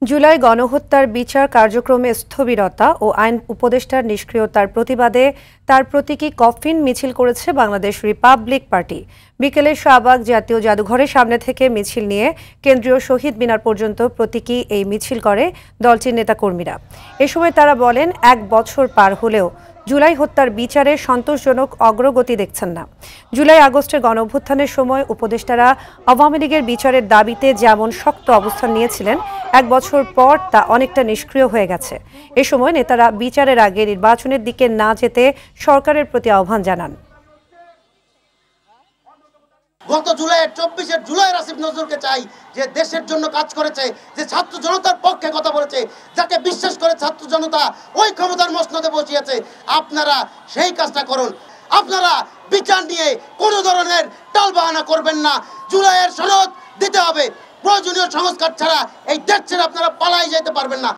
জুলাই গণহত্যার বিচার কার্যক্রমে স্থবিরতা ও আইন উপদেষ্টার নিষ্ক্রিয়তার প্রতিবাদে তার প্রতীকী কফিন মিছিল করেছে বাংলাদেশ রিপাবলিক পার্টি। বিকেলে শাহবাগ জাতীয় জাদুঘরের সামনে থেকে মিছিল নিয়ে কেন্দ্রীয় শহীদ মিনার পর্যন্ত প্রতীকী এই মিছিল করে দলটির নেতাকর্মীরা। এ সময় তারা বলেন, ১ বছর পার হলেও জুলাই হত্যার বিচারে সন্তোষজনক অগ্রগতি দেখছেন না। জুলাই আগস্টের গণঅভ্যুত্থানের সময় উপদেষ্টারা আওয়ামী লীগের বিচারের দাবিতে যেমন শক্ত অবস্থান নিয়েছিলেন, ১ বছর পর তা অনেকটা নিষ্ক্রিয় হয়ে গেছে। এ সময় নেতারা বিচারের আগে নির্বাচনের দিকে না যেতে সরকারের প্রতি আহ্বান জানান। গত জুলাইয়ের 24 জুলাই আসিফ নজরুলকে চাই, যে দেশের জন্য কাজ করেছে, যে ছাত্র জনতার পক্ষে কথা বলেছে, যাকে বিশ্বাস করে ছাত্র জনতা ওই ক্ষমতার মসনদে বসিয়েছে। আপনারা সেই কাজটা করুন। আপনারা বিচার নিয়ে কোনো ধরনের টালবাহানা করবেন না। জুলাইয়ের সনদ দিতে হবে। প্রয়োজনীয় সংস্কার ছাড়া এই দেশ ছেড়ে আপনারা পালাই যেতে পারবেন না।